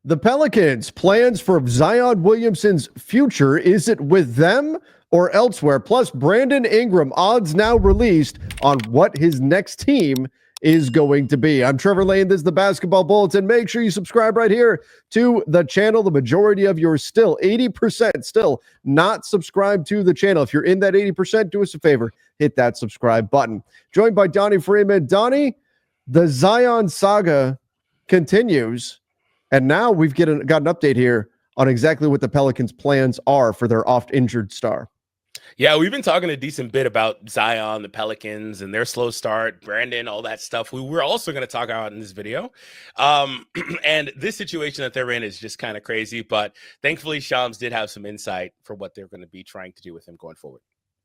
The Pelicans' plans for Zion Williamson's future. Is it with them or elsewhere? Plus, Brandon Ingram odds now released on what his next team is going to be. I'm Trevor Lane. This is the Basketball Bulletin. Make sure you subscribe right here to the channel. The majority of you are still 80% still not subscribed to the channel. If you're in that 80%, do us a favor. Hit that subscribe button. Joined by Donnie Freeman. Donnie, the Zion saga continues. And now we've got an update here on exactly what the Pelicans' plans are for their oft-injured star. Yeah, we've been talking a decent bit about Zion, the Pelicans, and their slow start, Brandon, all that stuff. We're also going to talk about in this video. And this situation that they're in is just kind of crazy. But thankfully, Shams did have some insight for what they're going to be trying to do with him going forward.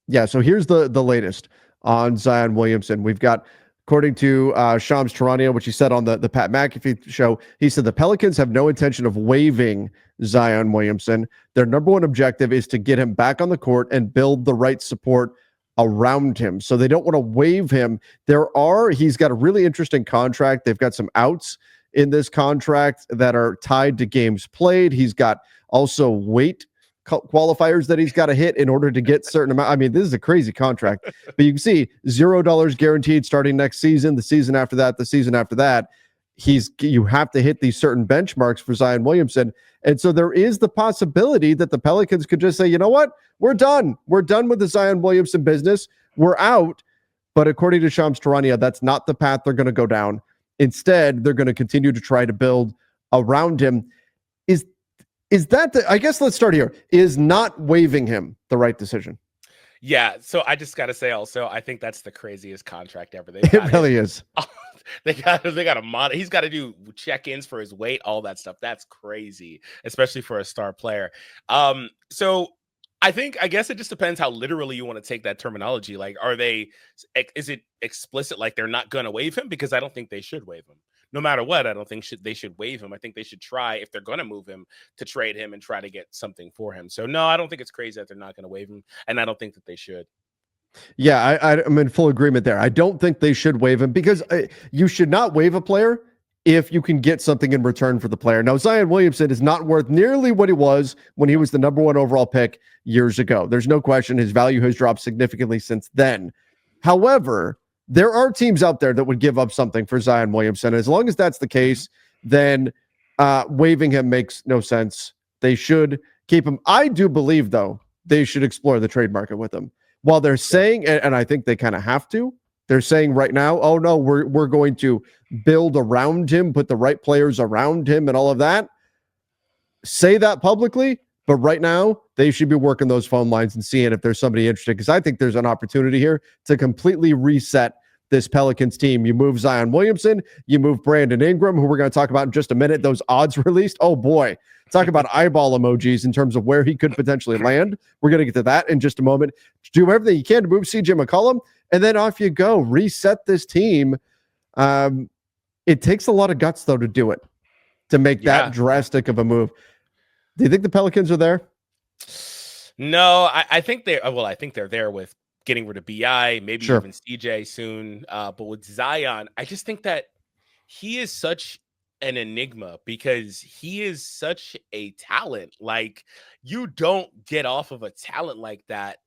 Yeah, so here's the latest on Zion Williamson. We've got, according to Shams Charania, which he said on the Pat McAfee show, he said the Pelicans have no intention of waiving Zion Williamson. Their number one objective is to get him back on the court and build the right support around him. So they don't want to waive him. He's got a really interesting contract. They've got some outs in this contract that are tied to games played. He's got also weight qualifiers that he's got to hit in order to get certain amount. I mean, this is a crazy contract, but you can see $0 guaranteed starting next season, the season after that, the season after that. You have to hit these certain benchmarks for Zion Williamson. And so there is the possibility that the Pelicans could just say, you know what? We're done. We're done with the Zion Williamson business. We're out. But according to Shams Charania, that's not the path they're going to go down. Instead, they're going to continue to try to build around him. Is that I guess let's start here. Is not waiving him the right decision? Yeah, so I just got to say also, I think that's the craziest contract ever. It really is. They got a mod. He's got to do check-ins for his weight, all that stuff. That's crazy, especially for a star player. So I guess it just depends how literally you want to take that terminology. Like, is it explicit like they're not going to waive him? Because I don't think they should waive him. No matter what, I don't think they should waive him. I think they should try, if they're going to move him, to trade him and try to get something for him. So no, I don't think it's crazy that they're not going to waive him, and I don't think that they should. Yeah, I'm in full agreement there. I don't think they should waive him because you should not waive a player if you can get something in return for the player. Now, Zion Williamson is not worth nearly what he was when he was the number one overall pick years ago. There's no question his value has dropped significantly since then. However, there are teams out there that would give up something for Zion Williamson. As long as that's the case, then waiving him makes no sense. They should keep him. I do believe, though, they should explore the trade market with him. While they're saying, and I think they kind of have to, they're saying right now, oh, no, we're going to build around him, put the right players around him and all of that. Say that publicly, but right now they should be working those phone lines and seeing if there's somebody interested, because I think there's an opportunity here to completely reset this Pelicans team. You move Zion Williamson, you move Brandon Ingram, who we're going to talk about in just a minute. Those odds released, oh boy, talk about eyeball emojis in terms of where he could potentially land. We're going to get to that in just a moment. Do everything you can to move CJ McCollum, and then off you go. Reset this team. It takes a lot of guts, though, to do it, to make that drastic of a move. Do you think the Pelicans are there? No, I think they're there with getting rid of BI, maybe even CJ soon. But with Zion, I just think that he is such an enigma because he is such a talent. Like, you don't get off of a talent like that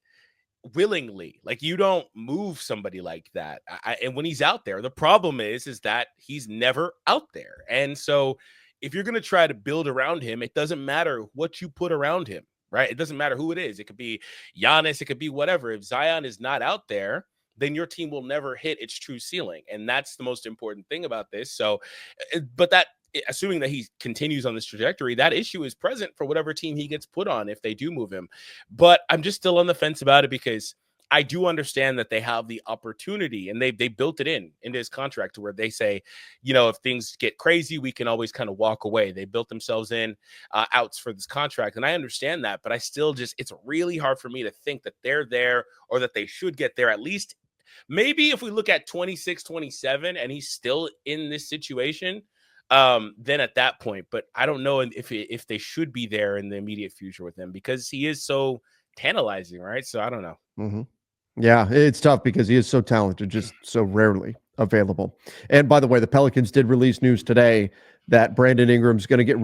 willingly. Like, you don't move somebody like that. And when he's out there, the problem is that he's never out there. And so if you're going to try to build around him, it doesn't matter what you put around him, right? It doesn't matter who it is. It could be Giannis. It could be whatever. If Zion is not out there, then your team will never hit its true ceiling. And that's the most important thing about this. So, but that, assuming that he continues on this trajectory, that issue is present for whatever team he gets put on if they do move him. But I'm just still on the fence about it because I do understand that they have the opportunity, and they built it into his contract to where they say, you know, if things get crazy, we can always kind of walk away. They built themselves in outs for this contract, and I understand that, but I still it's really hard for me to think that they're there or that they should get there. At least maybe if we look at 26, 27, and he's still in this situation, then at that point. But I don't know if they should be there in the immediate future with him because he is so tantalizing, right? So I don't know. Mm-hmm. Yeah, it's tough because he is so talented, just so rarely available. And by the way, the Pelicans did release news today that Brandon Ingram's going to get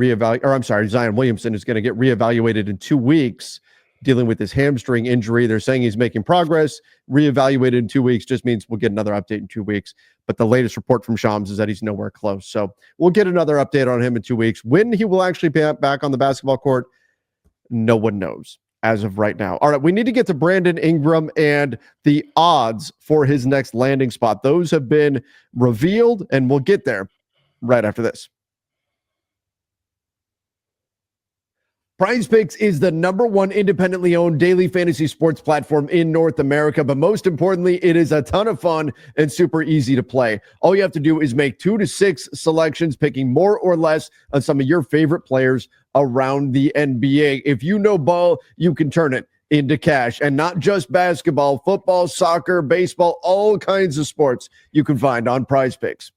Zion Williamson is going to get reevaluated in 2 weeks, dealing with his hamstring injury. They're saying he's making progress. Reevaluated in 2 weeks just means we'll get another update in 2 weeks. But the latest report from Shams is that he's nowhere close. So we'll get another update on him in 2 weeks. When he will actually be back on the basketball court, no one knows as of right now. All right, we need to get to Brandon Ingram and the odds for his next landing spot. Those have been revealed, and we'll get there right after this. PrizePicks is the #1 independently owned daily fantasy sports platform in North America, but most importantly, it is a ton of fun and super easy to play. All you have to do is make 2 to 6 selections, picking more or less on some of your favorite players around the NBA. If you know ball, you can turn it into cash, and not just basketball, football, soccer, baseball, all kinds of sports you can find on PrizePicks.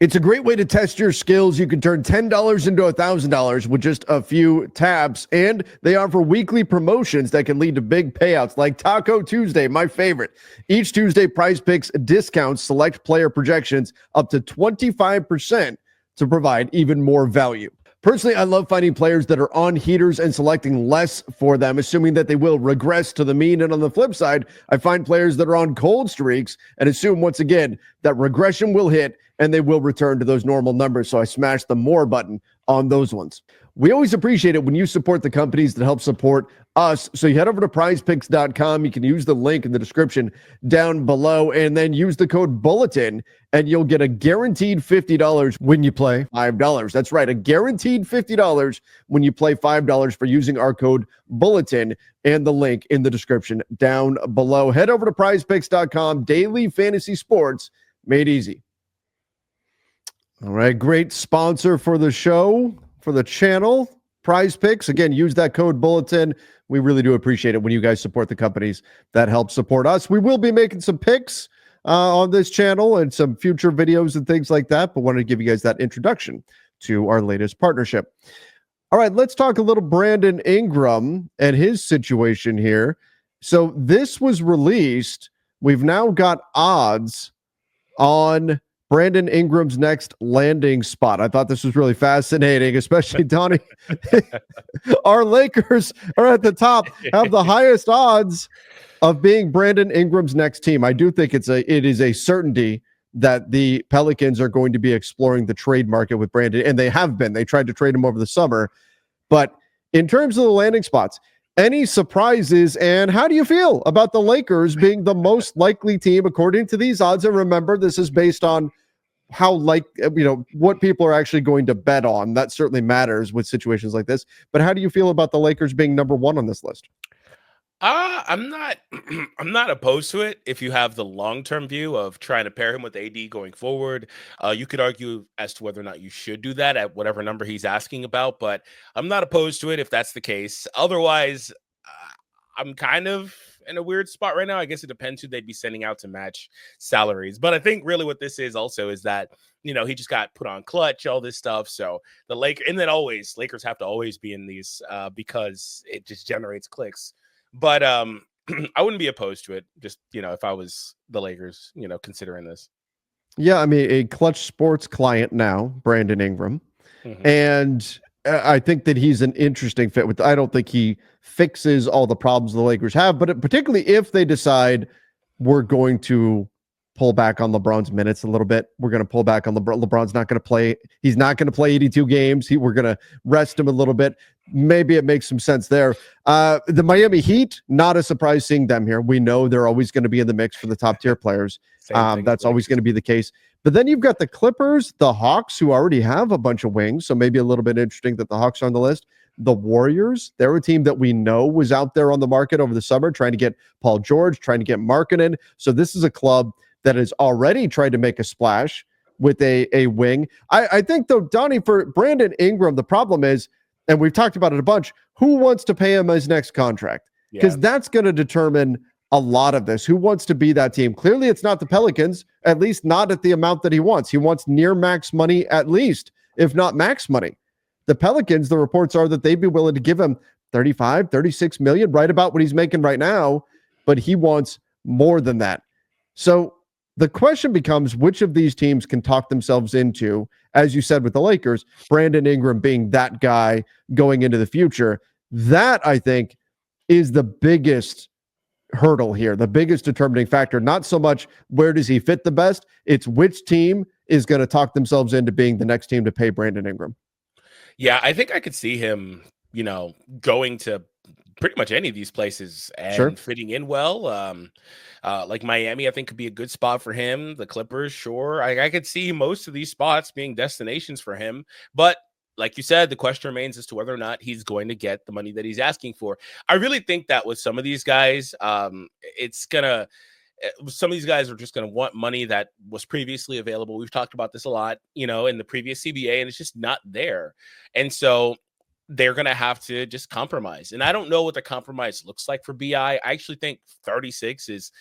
It's a great way to test your skills. You can turn $10 into $1,000 with just a few taps, and they offer weekly promotions that can lead to big payouts like Taco Tuesday, my favorite. Each Tuesday, PrizePicks discounts select player projections up to 25% to provide even more value. Personally, I love finding players that are on heaters and selecting less for them, assuming that they will regress to the mean. And on the flip side, I find players that are on cold streaks and assume once again that regression will hit and they will return to those normal numbers. So I smash the more button on those ones. We always appreciate it when you support the companies that help support us. So you head over to prizepicks.com. You can use the link in the description down below and then use the code Bulletin and you'll get a guaranteed $50 when you play $5. That's right, a guaranteed $50 when you play $5 for using our code Bulletin and the link in the description down below. Head over to prizepicks.com. Daily fantasy sports made easy. All right, great sponsor for the show, for the channel, PrizePicks. Again, use that code Bulletin. We really do appreciate it when you guys support the companies that help support us. We will be making some picks on this channel and some future videos and things like that, but wanted to give you guys that introduction to our latest partnership. All right, let's talk a little Brandon Ingram and his situation here. So this was released. We've now got odds on Brandon Ingram's next landing spot. I thought this was really fascinating, especially Donnie. Our Lakers are at the top, have the highest odds of being Brandon Ingram's next team. I do think it is a certainty that the Pelicans are going to be exploring the trade market with Brandon, and they have been. They tried to trade him over the summer. But in terms of the landing spots, any surprises, and how do you feel about the Lakers being the most likely team according to these odds? And remember, this is based on how what people are actually going to bet on. That certainly matters with situations like this. But how do you feel about the Lakers being #1 on this list? I'm not I'm not opposed to it if you have the long-term view of trying to pair him with AD going forward. You could argue as to whether or not you should do that at whatever number he's asking about, but I'm not opposed to it if that's the case. Otherwise, I'm kind of in a weird spot right now. I guess it depends who they'd be sending out to match salaries. But I think really what this is also is that, he just got put on clutch, all this stuff. So the Lakers, and then Lakers have to always be in these because it just generates clicks. But I wouldn't be opposed to it. Just, if I was the Lakers, considering this. Yeah, I mean, a Clutch Sports client now, Brandon Ingram. Mm-hmm. And I think that he's an interesting fit I don't think he fixes all the problems the Lakers have, but particularly if they decide we're going to pull back on LeBron's minutes a little bit. We're going to pull back on LeBron's not going to play. He's not going to play 82 games. We're going to rest him a little bit. Maybe it makes some sense there. The Miami Heat, not a surprise seeing them here. We know they're always going to be in the mix for the top tier players. That's always going to be the case. But then you've got the Clippers, the Hawks, who already have a bunch of wings. So maybe a little bit interesting that the Hawks are on the list. The Warriors, they're a team that we know was out there on the market over the summer, trying to get Paul George, trying to get Markkanen. So this is a club that has already tried to make a splash with a wing. I think, though, Donnie, for Brandon Ingram, the problem is, and we've talked about it a bunch, who wants to pay him his next contract? Because that's going to determine a lot of this. Who wants to be that team? Clearly, it's not the Pelicans, at least not at the amount that he wants. He wants near max money at least, if not max money. The Pelicans, the reports are that they'd be willing to give him 35, 36 million, right about what he's making right now, but he wants more than that. So The question becomes which of these teams can talk themselves into, as you said with the Lakers, Brandon Ingram being that guy going into the future. That, I think, is the biggest hurdle here, the biggest determining factor. Not so much where does he fit the best, it's which team is going to talk themselves into being the next team to pay Brandon Ingram. Yeah, I think I could see him, going to pretty much any of these places and fitting in well. Like Miami, I think could be a good spot for him. The Clippers, sure. I could see most of these spots being destinations for him. But like you said, the question remains as to whether or not he's going to get the money that he's asking for. I really think that with some of these guys, some of these guys are just going to want money that was previously available. We've talked about this a lot, in the previous CBA, and it's just not there. And so they're going to have to just compromise. And I don't know what the compromise looks like for BI. I actually think 36 is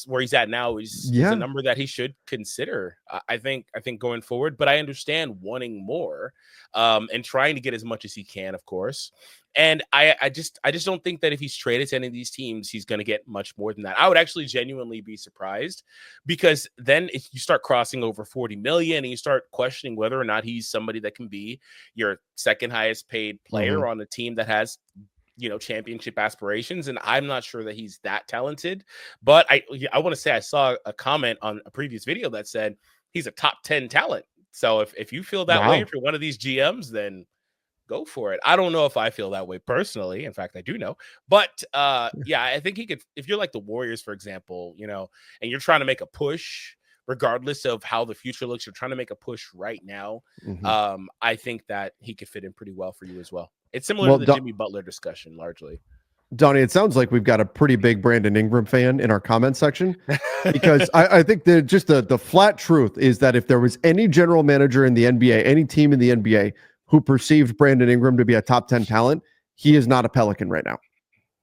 where he's at now is a number that he should consider. I think going forward, but I understand wanting more and trying to get as much as he can, of course. And I just don't think that if he's traded to any of these teams, he's going to get much more than that. I would actually genuinely be surprised, because then if you start crossing over 40 million and you start questioning whether or not he's somebody that can be your second highest paid player on a team that has championship aspirations. And I'm not sure that he's that talented, but I want to say I saw a comment on a previous video that said he's a top 10 talent. So if you feel that way, if you're one of these GMs, then go for it. I don't know if I feel that way personally. In fact, I do know, but I think he could, if you're like the Warriors, for example, and you're trying to make a push, regardless of how the future looks, you're trying to make a push right now. I think that he could fit in pretty well for you as well. It's similar to the Jimmy Butler discussion, largely. Donnie, it sounds like we've got a pretty big Brandon Ingram fan in our comment section, because I think the flat truth is that if there was any general manager in the NBA, any team in the NBA who perceived Brandon Ingram to be a top 10 talent, he is not a Pelican right now.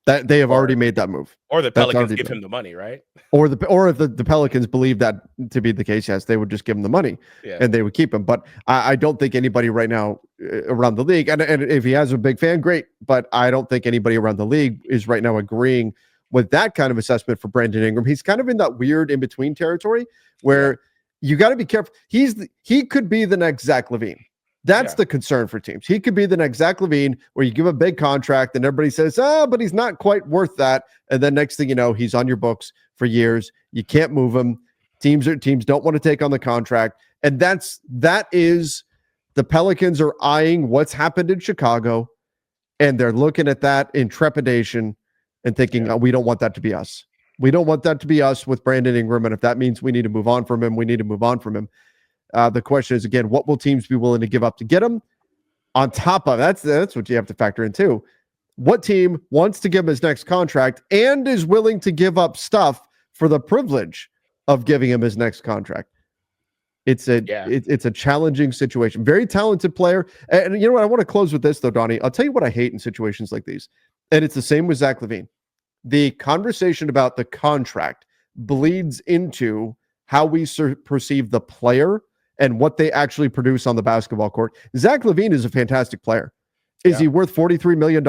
That they have already made that move. Or the Pelicans give him the money, right? Or if the Pelicans believe that to be the case, yes, they would just give him the money and they would keep him. But I don't think anybody right now around the league, and if he has a big fan, great. But I don't think anybody around the league is right now agreeing with that kind of assessment for Brandon Ingram. He's kind of in that weird in-between territory where you got to be careful. He could be the next Zach LaVine. That's the concern for teams. He could be the next Zach LaVine, where you give a big contract and everybody says, but he's not quite worth that. And then next thing you know, he's on your books for years. You can't move him. Teams don't want to take on the contract. And that is the Pelicans are eyeing what's happened in Chicago, and they're looking at that in trepidation and thinking, we don't want that to be us. We don't want that to be us with Brandon Ingram. And if that means we need to move on from him, we need to move on from him. The question is, again, what will teams be willing to give up to get him? On top of that's what you have to factor in too. What team wants to give him his next contract and is willing to give up stuff for the privilege of giving him his next contract? It's a challenging situation. Very talented player. And you know what? I want to close with this though, Donnie. I'll tell you what I hate in situations like these. And it's the same with Zach LaVine. The conversation about the contract bleeds into how we perceive the player and what they actually produce on the basketball court. Zach LaVine is a fantastic player. Is he worth $43 million?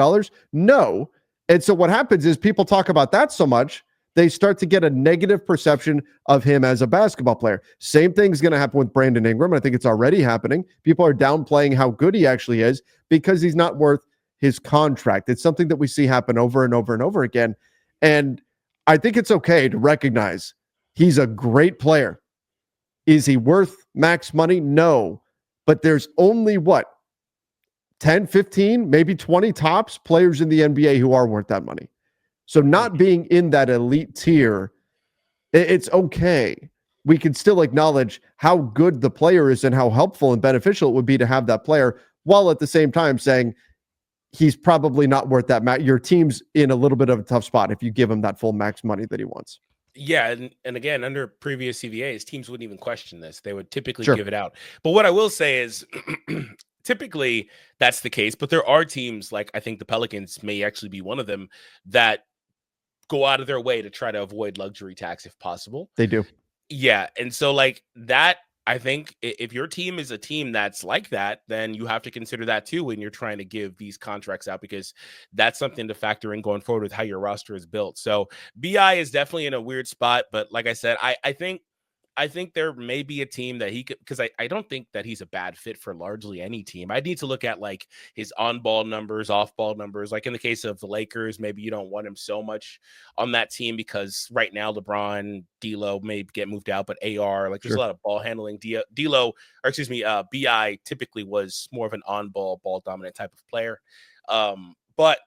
No. And so what happens is people talk about that so much, they start to get a negative perception of him as a basketball player. Same thing's going to happen with Brandon Ingram. I think it's already happening. People are downplaying how good he actually is because he's not worth his contract. It's something that we see happen over and over and over again. And I think it's okay to recognize he's a great player. Is he worth max money? No. But there's only 10, 15, maybe 20 tops players in the NBA who are worth that money. So not being in that elite tier, it's okay. We can still acknowledge how good the player is and how helpful and beneficial it would be to have that player, while at the same time saying he's probably not worth that. Your team's in a little bit of a tough spot if you give him that full max money that he wants. Yeah, and again, under previous CBAs, teams wouldn't even question this. They would typically give it out. But what I will say is typically that's the case, but there are teams, like I think the Pelicans may actually be one of them, that go out of their way to try to avoid luxury tax if possible. They do. Yeah, and so like that, I think if your team is a team that's like that, then you have to consider that too when you're trying to give these contracts out, because that's something to factor in going forward with how your roster is built. So BI is definitely in a weird spot, but like I said, I think I think there may be a team that he could, because I don't think that he's a bad fit for largely any team. I need to look at like his on-ball numbers, off-ball numbers. Like in the case of the Lakers, maybe you don't want him so much on that team because right now LeBron, D'Lo may get moved out, but AR, like there's a lot of ball handling. D'Lo, or excuse me, BI typically was more of an on-ball, ball-dominant type of player. But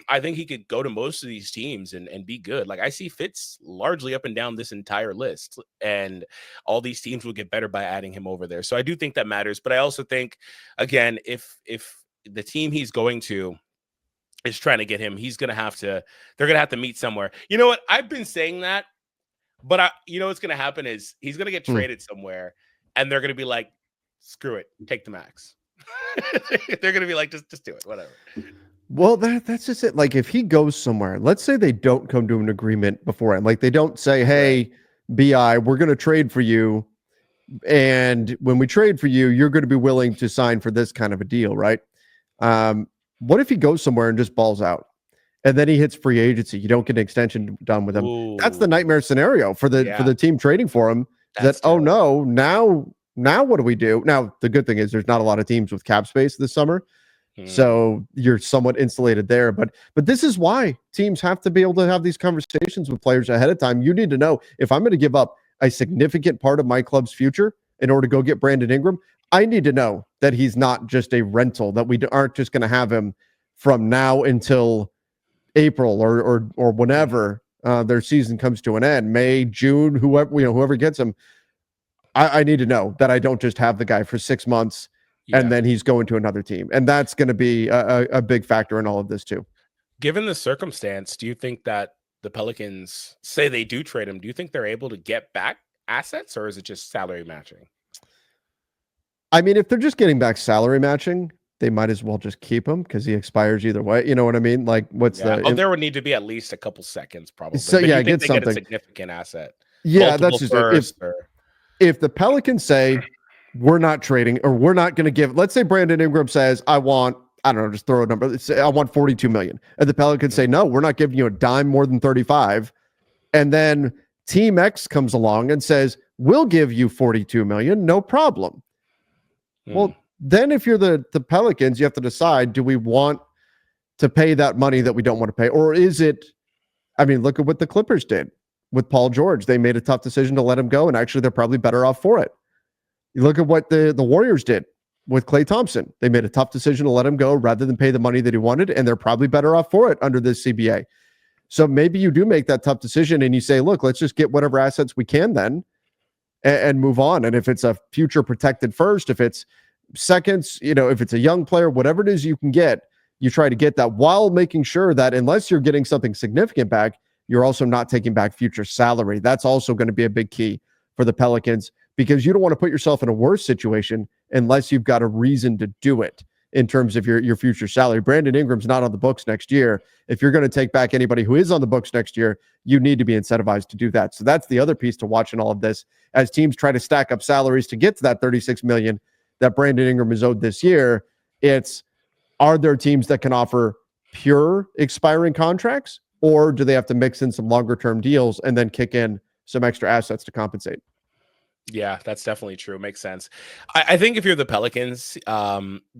I think he could go to most of these teams and be good. Like I see fits largely up and down this entire list, and all these teams will get better by adding him over there. So I do think that matters. But I also think, again, if the team he's going to is trying to get him, they're going to have to meet somewhere. You know what? I've been saying that, but you know what's going to happen is he's going to get traded somewhere, and they're going to be like, screw it, take the max. They're going to be like, just do it, whatever. Well, that's just it. Like if he goes somewhere, let's say they don't come to an agreement beforehand. Like they don't say, hey, BI, we're going to trade for you. And when we trade for you, you're going to be willing to sign for this kind of a deal, right? What if he goes somewhere and just balls out? And then he hits free agency. You don't get an extension done with him. Ooh. That's the nightmare scenario for the team trading for him. Oh no, now what do we do? Now, the good thing is there's not a lot of teams with cap space this summer. So you're somewhat insulated there. But this is why teams have to be able to have these conversations with players ahead of time. You need to know, if I'm going to give up a significant part of my club's future in order to go get Brandon Ingram, I need to know that he's not just a rental, that we aren't just going to have him from now until April or whenever their season comes to an end, May, June, whoever gets him. I need to know that I don't just have the guy for 6 months and then he's going to another team. And that's going to be a big factor in all of this too. Given the circumstance, do you think that the Pelicans, say they do trade him, do you think they're able to get back assets, or is it just salary matching? I mean, if they're just getting back salary matching, they might as well just keep him because he expires either way. You know what I mean? Like there would need to be at least a couple seconds probably. So but get something. Get a significant asset. Yeah, that's just if the Pelicans say we're not trading, or we're not going to give, let's say Brandon Ingram says, I want, I don't know, just throw a number. Let's say I want 42 million. And the Pelicans say, no, we're not giving you a dime more than 35. And then Team X comes along and says, we'll give you 42 million, no problem. Well, then if you're the Pelicans, you have to decide, do we want to pay that money that we don't want to pay? Or is it, I mean, look at what the Clippers did with Paul George. They made a tough decision to let him go, and actually they're probably better off for it. You look at what the Warriors did with Klay Thompson. They made a tough decision to let him go rather than pay the money that he wanted, and they're probably better off for it under this CBA. So maybe you do make that tough decision and you say, look, let's just get whatever assets we can then and move on. And if it's a future protected first, if it's seconds, if it's a young player, whatever it is you can get, you try to get that while making sure that unless you're getting something significant back, you're also not taking back future salary. That's also going to be a big key for the Pelicans, because you don't want to put yourself in a worse situation unless you've got a reason to do it in terms of your future salary. Brandon Ingram's not on the books next year. If you're going to take back anybody who is on the books next year, you need to be incentivized to do that. So that's the other piece to watch in all of this, as teams try to stack up salaries to get to that $36 million that Brandon Ingram is owed this year. Are there teams that can offer pure expiring contracts, or do they have to mix in some longer term deals and then kick in some extra assets to compensate? Yeah, that's definitely true. Makes sense. I think if you're the Pelicans,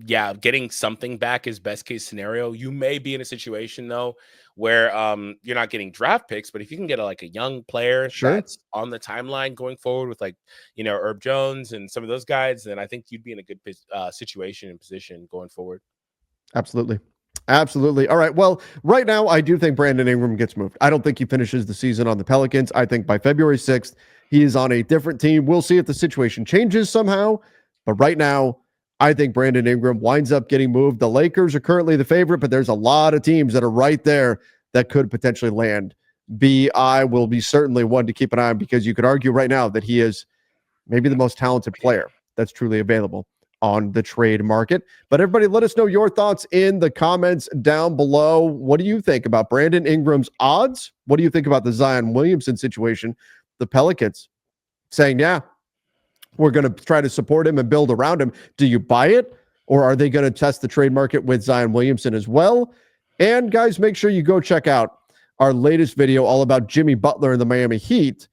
getting something back is best case scenario. You may be in a situation though where you're not getting draft picks, but if you can get a young player that's on the timeline going forward with Herb Jones and some of those guys, then I think you'd be in a good situation and position going forward. Absolutely. All right. Well, right now, I do think Brandon Ingram gets moved. I don't think he finishes the season on the Pelicans. I think by February 6th, he is on a different team. We'll see if the situation changes somehow. But right now, I think Brandon Ingram winds up getting moved. The Lakers are currently the favorite, but there's a lot of teams that are right there that could potentially land. BI will be certainly one to keep an eye on, because you could argue right now that he is maybe the most talented player that's truly available on the trade market. But everybody, let us know your thoughts in the comments down below. What do you think about Brandon Ingram's odds? What do you think about the Zion Williamson situation? The Pelicans saying, yeah, we're going to try to support him and build around him. Do you buy it? Or are they going to test the trade market with Zion Williamson as well? And guys, make sure you go check out our latest video all about Jimmy Butler and the Miami Heat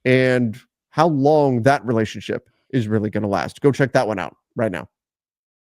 and how long that relationship is really going to last. Go check that one out right now.